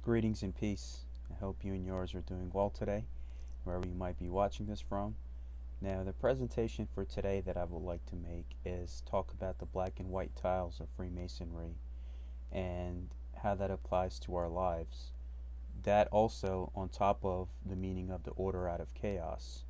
Greetings and peace. I hope you and yours are doing well today, wherever you might be watching this from. Now, the presentation for today that I would like to make is talk about the black and white tiles of Freemasonry and how that applies to our lives. That also on top of the meaning of the order out of chaos.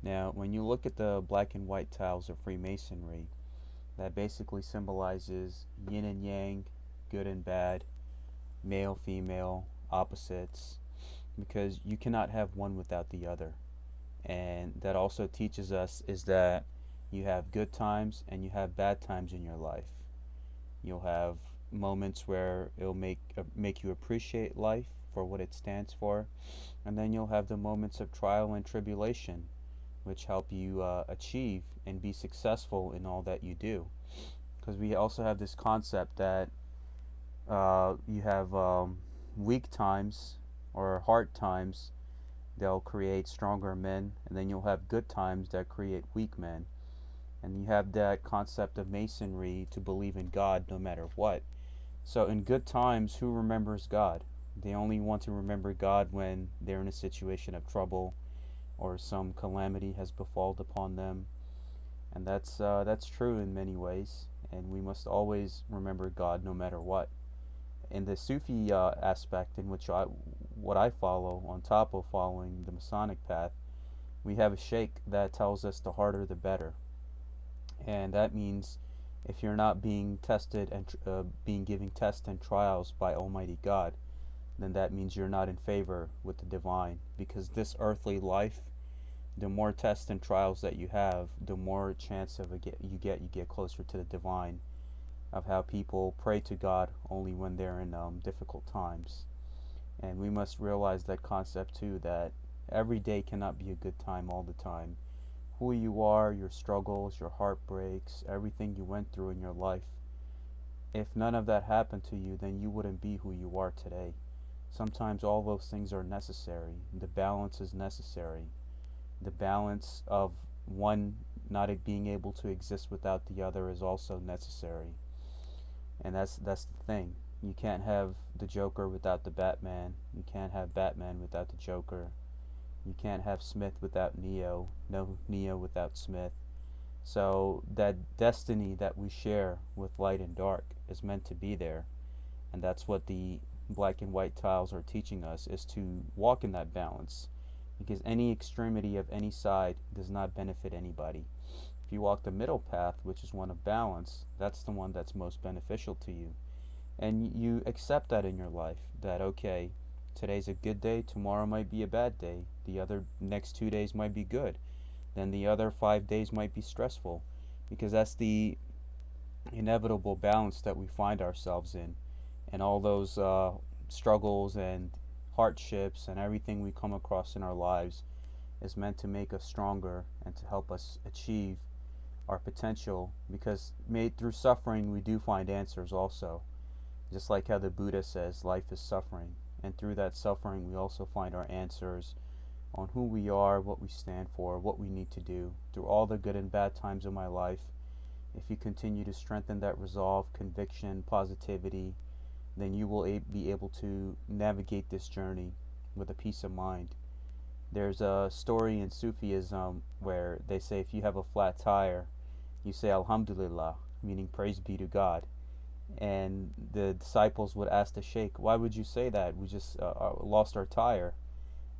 Now, when you look at the black and white tiles of Freemasonry, that basically symbolizes yin and yang, good and bad, male, female, opposites, because you cannot have one without the other. And that also teaches us is that you have good times and you have bad times in your life. You'll have moments where it'll make you appreciate life for what it stands for, and then you'll have the moments of trial and tribulation, which help you achieve and be successful in all that you do. Because we also have this concept that you have weak times or hard times, they'll create stronger men, and then you'll have good times that create weak men. And you have that concept of masonry to believe in God no matter what. So in good times, who remembers God? They only want to remember God when they're in a situation of trouble or some calamity has befalled upon them. And that's true in many ways, and we must always remember God no matter what. In the Sufi aspect, in which what I follow, on top of following the Masonic path, we have a sheikh that tells us the harder the better, and that means if you're not being tested and being given tests and trials by Almighty God, then that means you're not in favor with the divine, because this earthly life, the more tests and trials that you have, the more chance of you get closer to the divine, of how people pray to God only when they're in difficult times. And we must realize that concept too, that every day cannot be a good time all the time. Who you are, your struggles, your heartbreaks, everything you went through in your life, if none of that happened to you, then you wouldn't be who you are today. Sometimes all those things are necessary. The balance is necessary. The balance of one not being able to exist without the other is also necessary. And that's the thing. You can't have the Joker without the Batman. You can't have Batman without the Joker. You can't have Smith without Neo. No Neo without Smith. So that destiny that we share with light and dark is meant to be there. And that's what the black and white tiles are teaching us, is to walk in that balance. Because any extremity of any side does not benefit anybody. If you walk the middle path, which is one of balance, that's the one that's most beneficial to you. And you accept that in your life, that okay, today's a good day, tomorrow might be a bad day, the other next 2 days might be good, then the other 5 days might be stressful, because that's the inevitable balance that we find ourselves in. And all those struggles and hardships and everything we come across in our lives is meant to make us stronger and to help us achieve our potential, because made through suffering we do find answers also. Just like how the Buddha says life is suffering, and through that suffering we also find our answers on who we are, what we stand for, what we need to do. Through all the good and bad times of my life, if you continue to strengthen that resolve, conviction, positivity, then you will be able to navigate this journey with a peace of mind. There's a story in Sufism where they say if you have a flat tire, you say Alhamdulillah, meaning praise be to God. And the disciples would ask the sheikh, why would you say that? We just lost our tire.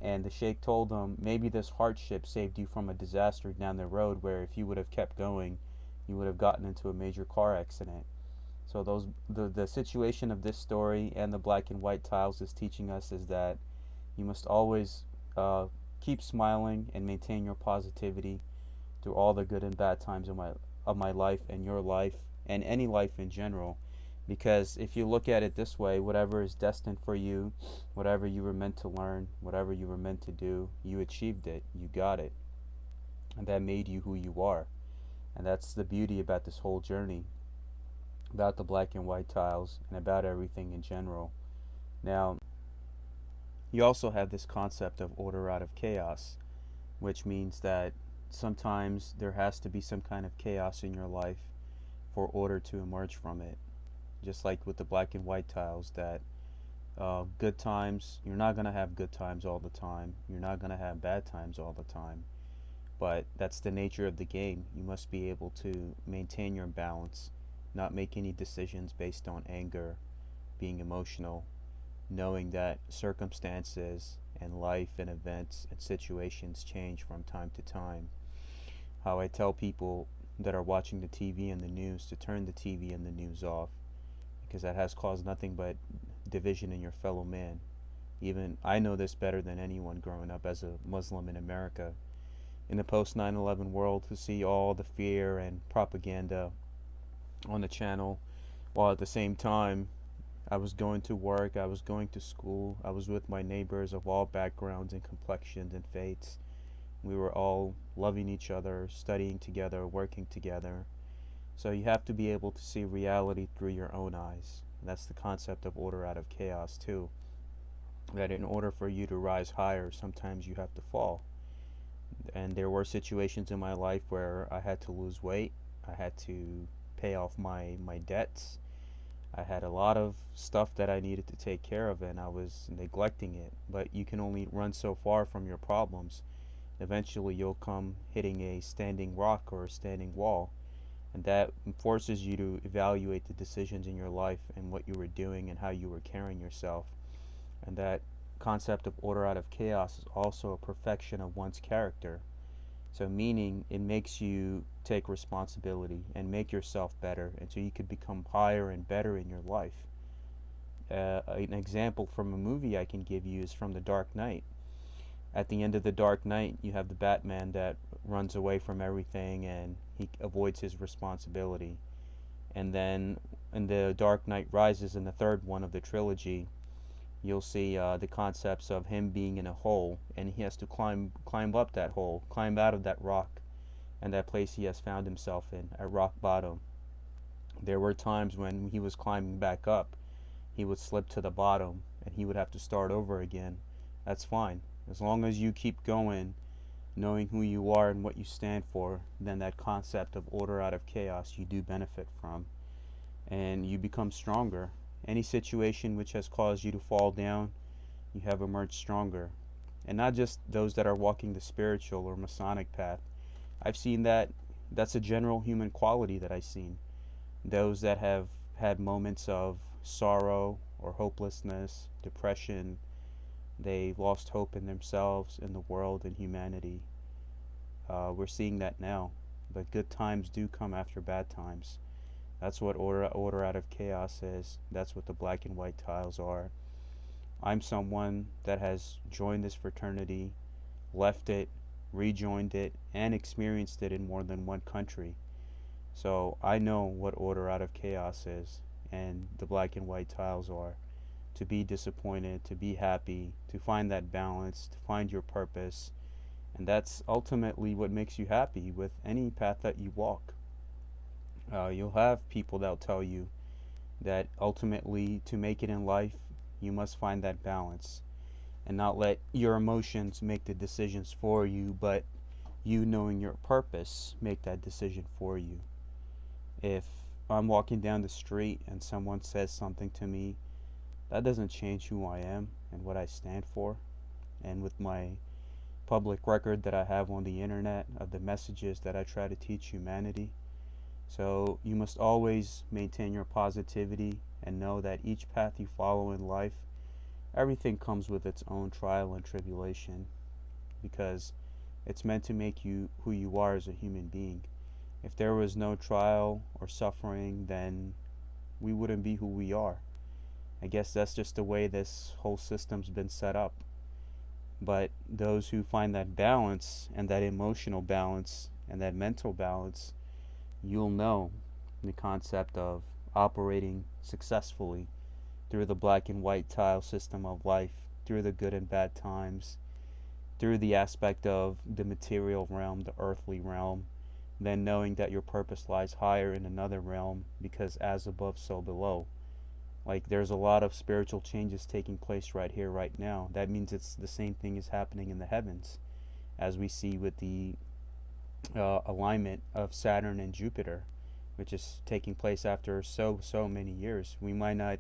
And the sheikh told them, maybe this hardship saved you from a disaster down the road where if you would have kept going, you would have gotten into a major car accident. So the situation of this story and the black and white tiles is teaching us is that you must always keep smiling and maintain your positivity through all the good and bad times of my life and your life and any life in general. Because if you look at it this way, whatever is destined for you, whatever you were meant to learn, whatever you were meant to do, you achieved it, you got it, and that made you who you are. And that's the beauty about this whole journey, about the black and white tiles and about everything in general. Now, you also have this concept of order out of chaos, which means that sometimes there has to be some kind of chaos in your life for order to emerge from it. Just like with the black and white tiles, that Good times, you're not going to have good times all the time. You're not going to have bad times all the time. But that's the nature of the game. You must be able to maintain your balance, not make any decisions based on anger, being emotional, knowing that circumstances and life and events and situations change from time to time. How I tell people that are watching the TV and the news to turn the TV and the news off, because that has caused nothing but division in your fellow man. Even I know this better than anyone growing up as a Muslim in America. In the post 9/11 world, to see all the fear and propaganda on the channel, while at the same time I was going to work, I was going to school, I was with my neighbors of all backgrounds and complexions and faiths. We were all loving each other, studying together, working together. So you have to be able to see reality through your own eyes. And that's the concept of order out of chaos too. That in order for you to rise higher, sometimes you have to fall. And there were situations in my life where I had to lose weight, I had to pay off my debts, I had a lot of stuff that I needed to take care of, and I was neglecting it. But you can only run so far from your problems. Eventually you'll come hitting a standing rock or a standing wall, and that forces you to evaluate the decisions in your life and what you were doing and how you were carrying yourself. And that concept of order out of chaos is also a perfection of one's character. So meaning it makes you take responsibility and make yourself better, and so you could become higher and better in your life. An example from a movie I can give you is from The Dark Knight. At the end of The Dark Knight, you have the Batman that runs away from everything and he avoids his responsibility. And then in The Dark Knight Rises, in the third one of the trilogy, you'll see the concepts of him being in a hole, and he has to climb up that hole, climb out of that rock, and that place he has found himself in, at rock bottom. There were times when he was climbing back up, he would slip to the bottom, and he would have to start over again. That's fine. As long as you keep going, knowing who you are and what you stand for, then that concept of order out of chaos you do benefit from, and you become stronger. Any situation which has caused you to fall down, you have emerged stronger. And not just those that are walking the spiritual or Masonic path. I've seen that. That's a general human quality that I've seen. Those that have had moments of sorrow or hopelessness, depression, they lost hope in themselves, in the world, in humanity. We're seeing that now. But good times do come after bad times. That's what order out of chaos is. That's what the black and white tiles are. I'm someone that has joined this fraternity, left it, rejoined it, and experienced it in more than one country. So I know what order out of chaos is, and the black and white tiles are. To be disappointed, to be happy, to find that balance, to find your purpose. And that's ultimately what makes you happy with any path that you walk. You'll have people that'll tell you that ultimately to make it in life, you must find that balance and not let your emotions make the decisions for you, but you knowing your purpose make that decision for you. If I'm walking down the street and someone says something to me, that doesn't change who I am and what I stand for. And with my public record that I have on the internet of the messages that I try to teach humanity, so you must always maintain your positivity and know that each path you follow in life, everything comes with its own trial and tribulation, because it's meant to make you who you are as a human being. If there was no trial or suffering, then we wouldn't be who we are. I guess that's just the way this whole system's been set up. But those who find that balance and that emotional balance and that mental balance, you'll know the concept of operating successfully through the black and white tile system of life, through the good and bad times, through the aspect of the material realm, the earthly realm, then knowing that your purpose lies higher in another realm, because as above, so below. Like, there's a lot of spiritual changes taking place right here, right now. That means it's the same thing is happening in the heavens, as we see with the alignment of Saturn and Jupiter, which is taking place after so many years. We might not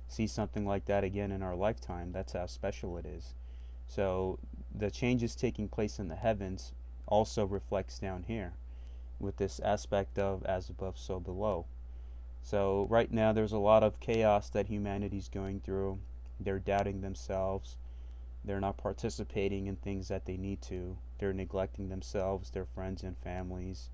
see something like that again in our lifetime. That's how special it is. So the changes taking place in the heavens also reflects down here with this aspect of as above, so below. So right now there's a lot of chaos that humanity's going through. They're doubting themselves. They're not participating in things that they need to. They're neglecting themselves, their friends and families.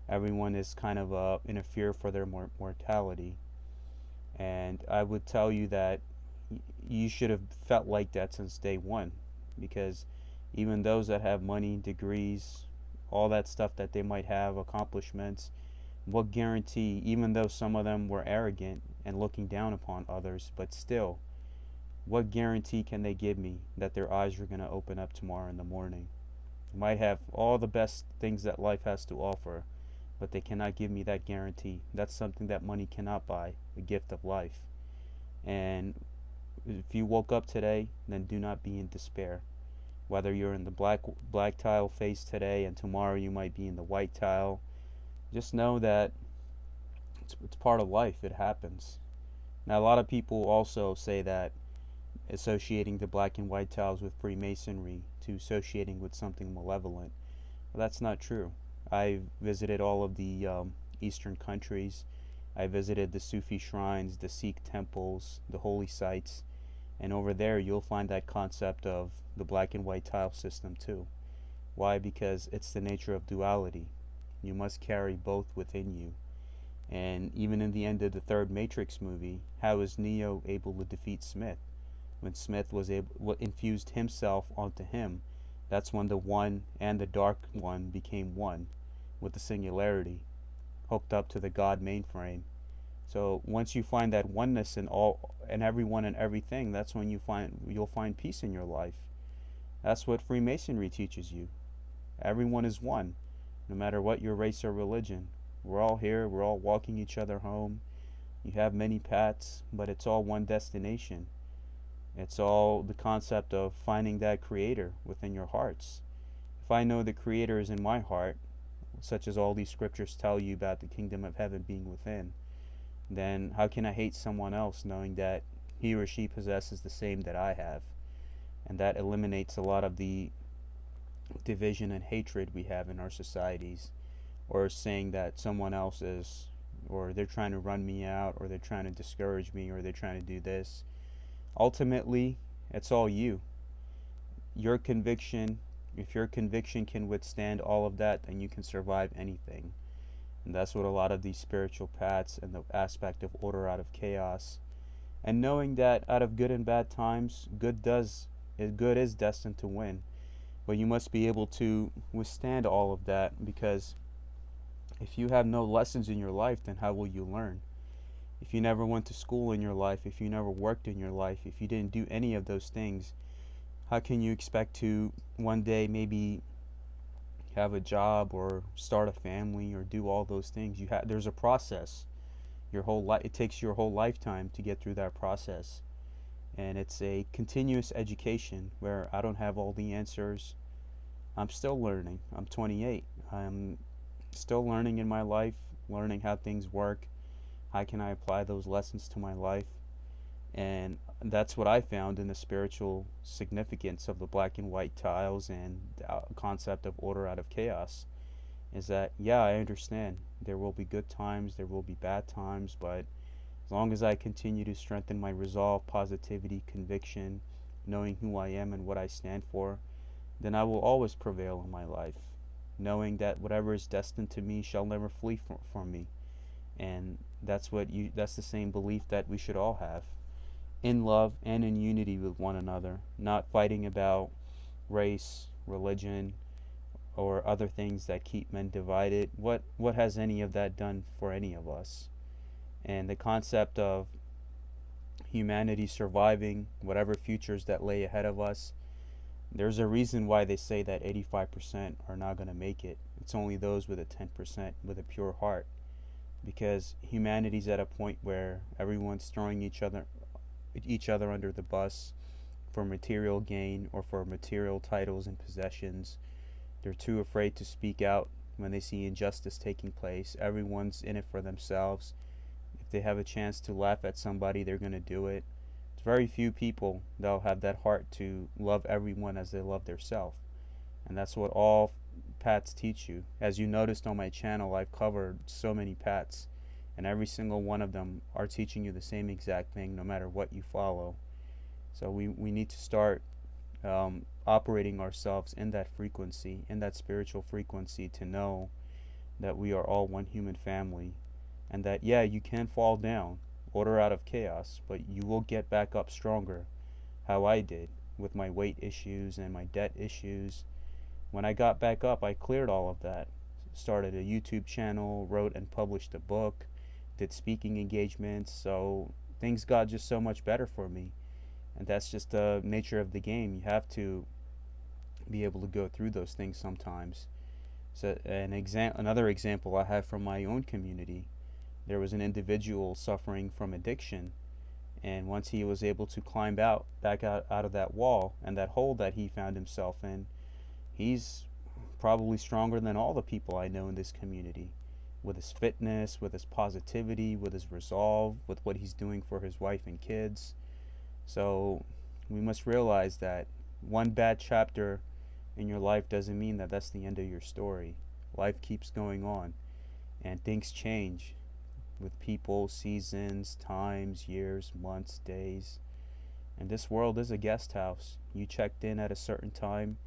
Everyone is kind of in a fear for their mortality. And I would tell you that you should have felt like that since day one, because even those that have money, degrees, all that stuff that they might have, accomplishments, what guarantee, even though some of them were arrogant and looking down upon others, but still, what guarantee can they give me that their eyes are going to open up tomorrow in the morning? They might have all the best things that life has to offer, but they cannot give me that guarantee. That's something that money cannot buy, the gift of life. And if you woke up today, then do not be in despair. Whether you're in the black tile phase today and tomorrow you might be in the white tile, just know that it's part of life. It happens. Now, a lot of people also say that associating the black and white tiles with Freemasonry to associating with something malevolent. Well, that's not true. I visited all of the Eastern countries. I visited the Sufi shrines, the Sikh temples, the holy sites, and over there you'll find that concept of the black and white tile system too. Why? Because it's the nature of duality. You must carry both within you. And even in the end of the third Matrix movie, how is Neo able to defeat Smith? When Smith was able, infused himself onto him, that's when the one and the dark one became one, with the singularity, hooked up to the God mainframe. So once you find that oneness in all and everyone and everything, that's when you'll find peace in your life. That's what Freemasonry teaches you. Everyone is one, no matter what your race or religion. We're all here, we're all walking each other home. You have many paths, but it's all one destination. It's all the concept of finding that creator within your hearts. If I know the creator is in my heart, such as all these scriptures tell you about the kingdom of heaven being within, then how can I hate someone else knowing that he or she possesses the same that I have? And that eliminates a lot of the division and hatred we have in our societies, or saying that someone else is, or they're trying to run me out, or they're trying to discourage me, or they're trying to do this. Ultimately, it's all you. Your conviction, if your conviction can withstand all of that, then you can survive anything. And that's what a lot of these spiritual paths and the aspect of order out of chaos. And knowing that out of good and bad times, good is destined to win. But you must be able to withstand all of that, because if you have no lessons in your life, then how will you learn? If you never went to school in your life, if you never worked in your life, if you didn't do any of those things, how can you expect to one day maybe have a job or start a family or do all those things? There's a process. It takes your whole lifetime to get through that process. And it's a continuous education where I don't have all the answers. I'm still learning. I'm 28. I'm still learning in my life, learning how things work. How can I apply those lessons to my life? And that's what I found in the spiritual significance of the black and white tiles and the concept of order out of chaos. Is that, yeah, I understand there will be good times, there will be bad times, but as long as I continue to strengthen my resolve, positivity, conviction, knowing who I am and what I stand for, then I will always prevail in my life, knowing that whatever is destined to me shall never flee from me. And that's the same belief that we should all have, in love and in unity with one another, not fighting about race, religion, or other things that keep men divided. What has any of that done for any of us? And the concept of humanity surviving whatever futures that lay ahead of us, there's a reason why they say that 85% are not going to make it. It's only those with a 10% with a pure heart. Because humanity's at a point where everyone's throwing each other under the bus for material gain or for material titles and possessions. They're too afraid to speak out when they see injustice taking place. Everyone's in it for themselves. if they have a chance to laugh at somebody, they're going to do it. It's very few people that'll have that heart to love everyone as they love themselves. And that's what all paths teach you. As you noticed on my channel, I've covered so many paths, and every single one of them are teaching you the same exact thing no matter what you follow. So we need to start operating ourselves in that frequency, in that spiritual frequency, to know that we are all one human family, and that, yeah, you can fall down, order out of chaos, but you will get back up stronger, how I did with my weight issues and my debt issues. When I got back up, I cleared all of that, started a YouTube channel, wrote and published a book, did speaking engagements, so things got just so much better for me. And that's just the nature of the game. You have to be able to go through those things sometimes. So another example I have from my own community, there was an individual suffering from addiction, and once he was able to climb back out of that wall and that hole that he found himself in, he's probably stronger than all the people I know in this community, with his fitness, with his positivity, with his resolve, with what he's doing for his wife and kids. So we must realize that one bad chapter in your life doesn't mean that that's the end of your story. Life keeps going on, and things change with people, seasons, times, years, months, days. And this world is a guest house. You checked in at a certain time,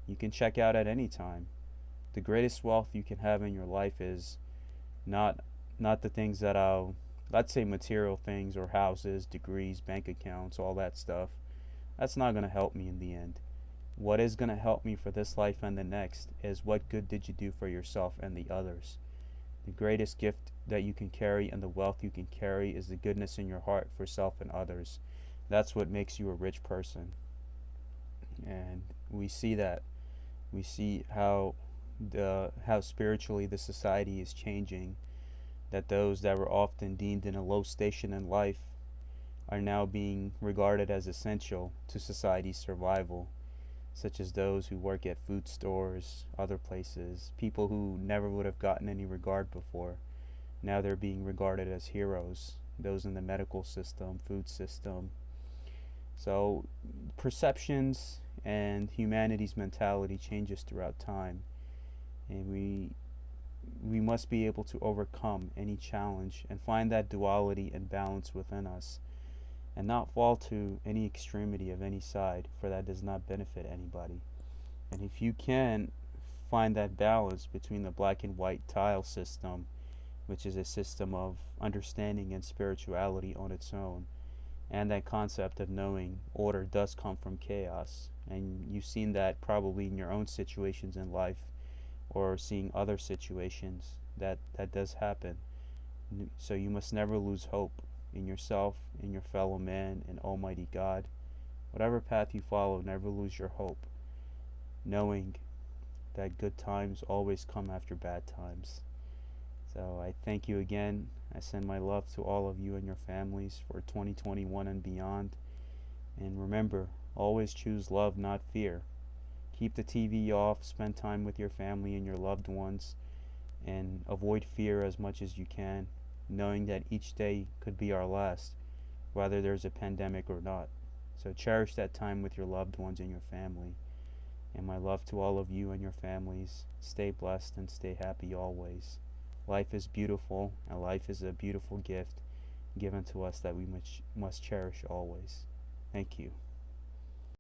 you can check out at any time. The greatest wealth you can have in your life is not the things that let's say material things or houses, degrees, bank accounts, all that stuff. That's not going to help me in the end. What is going to help me for this life and the next is what good did you do for yourself and the others. The greatest gift that you can carry and the wealth you can carry is the goodness in your heart for self and others. That's what makes you a rich person. And we see that. We see how spiritually the society is changing, that those that were often deemed in a low station in life are now being regarded as essential to society's survival, such as those who work at food stores, other places, people who never would have gotten any regard before. Now they're being regarded as heroes, those in the medical system, food system. So perceptions and humanity's mentality changes throughout time, and we must be able to overcome any challenge and find that duality and balance within us, and not fall to any extremity of any side, for that does not benefit anybody. And if you can find that balance between the black and white tile system, which is a system of understanding and spirituality on its own, and that concept of knowing order does come from chaos, and you've seen that probably in your own situations in life, or seeing other situations that does happen. So you must never lose hope in yourself, in your fellow man, in Almighty God. Whatever path you follow, never lose your hope, knowing that good times always come after bad times. So I thank you again. I send my love to all of you and your families for 2021 and beyond. And remember, always choose love, not fear. Keep the TV off, spend time with your family and your loved ones, and avoid fear as much as you can, knowing that each day could be our last, whether there's a pandemic or not. So cherish that time with your loved ones and your family. And my love to all of you and your families. Stay blessed and stay happy always. Life is beautiful, and life is a beautiful gift given to us that we must cherish always. Thank you.